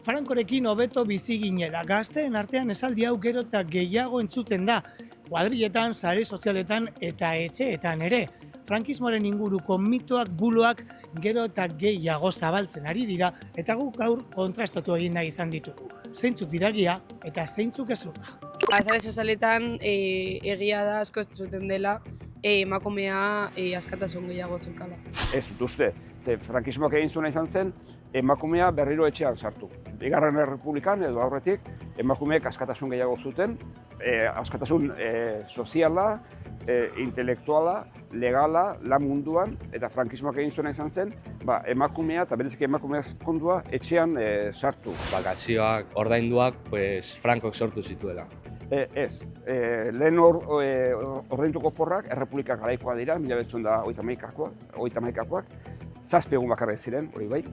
Frankorekin hobeto bizi ginela, gazteen artean esaldi hau gero eta gehiago entzuten da, kuadrilletan, sare sozialetan eta etxeetan ere. Frankismoaren inguruko mitoak, buloak gero eta gehiago zabaltzen ari dira eta guk gaur kontrastatu egin nahi izan ditugu. Zeintzuk diragia eta zeintzuk ezurra. Sare sozialetan egia da asko zuten dela emakumea askatasun gehiago zeukala. Ez dut uste, frankismoak egin zuena izan zen, emakumea berriro etxean sartu. Bigarren Errepublikan edo aurretik, emakumeek askatasun gehiago zuten, askatasun soziala, intelektuala, legala, lan munduan, eta frankismoak egin zuena izan zen, emakumea eta bereziki emakumea kondua etxean sartu. Bakazioak, ordainduak, Frankok sortu zituela. Ez, lehen ordainduko porrak Errepublikak garaikoa dira, 1938koak, 7 egun bakarra ziren, hori bai.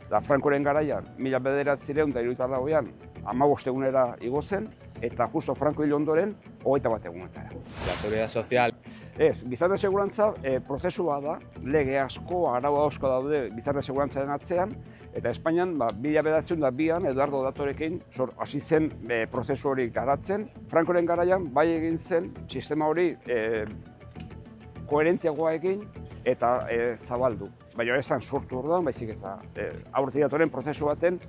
Eta Frankoren garaian, 1974an 15 egunera igo zen, eta justo Franko hil ondoren, 21 egunetara. La seguridad social. Ez, gizarte segurantza prozesu bat da, lege asko, arau asko daude gizarte segurantzaren atzean, eta Espainian, 1902an, Eduardo Datorekin hasi zen prozesu hori garatzen. Frankoren garaian, bai egin zen, sistema hori koherentiagoa egin eta zabaldu. Baina esan sortu orduan, baizik eta aurretik datoren prozesu baten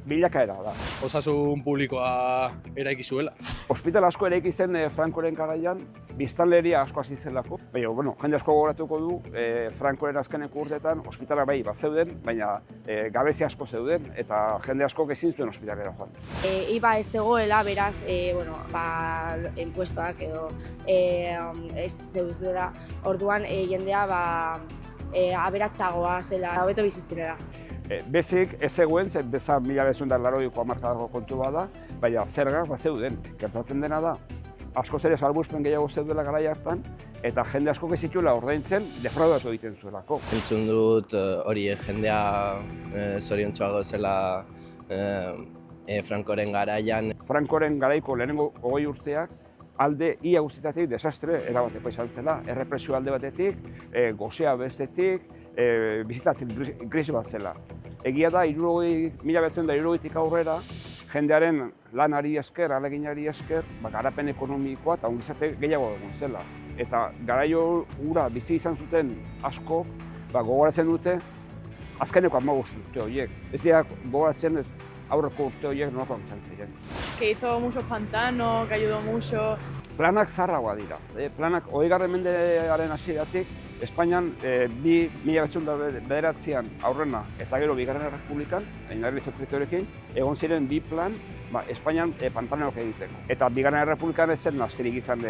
bilakaera da. Osasun publikoa eraiki zuela. Ospital asko eraiki zen Frankoren garaian, biztanleria asko hasi zelako. Baina, jende asko gogoratuko du, Frankoren azkeneko urteetan ospitala bai bazeuden, baina gabezi asko zeuden, eta jende asko ezin zuen ospitalera joan. Iba ez zegoela, beraz, enpuestoak edo ez zeudela. Orduan jendea aberatsagoa zela, hobeto bizi zirela. Bezik ez zegoen, beza 1980ko hamarkadako kontu bada, baina zergak zeuden. Gertatzen dena da, askoz ere salbuespen gehiago zeudela garai hartan, eta jende asko ez zituela ordaintzen defraudatu egiten zuelako. Entzun dut hori jendea zoriontsuago zela Frankoren garaian. Frankoren garaiko lehenengo 20 urteak, alde ia guztietatik desastre erabatekoa izan zela. Errepresio alde batetik, gozea bestetik, bizitzatik krisi bat zela. Egia da, 1970tik aurrera, jendearen lanari esker, ahaleginari esker, garapen ekonomikoa eta ongizate gehiago egon zela. Eta garaio hura bizi izan zuten asko, gogoratzen dute, azkeneko 15 urte horiek. Ez dira gogoratzen aurreko urte horiek nolakoak izan ziren. Que hizo muchos pantanos, que ayudó mucho. Planak zaharragoa dira. Planak 20. mendearen hasieratik, Espainian 1909an aurrena eta gero Bigarren Errepublikan, Oinarrizko Kriterioekin, egon ziren 2 plan Espainian pantanoak egiteko. Eta Bigarren Errepublikan ez zen nazirik izan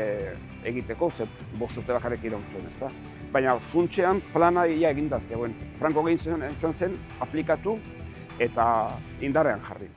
egiteko, ze 5 urte bakarrik iraun zuen, ezta? Baina funtsean plana ia eginda zegoen. Franko egin izan zen aplikatu eta indarrean jarri.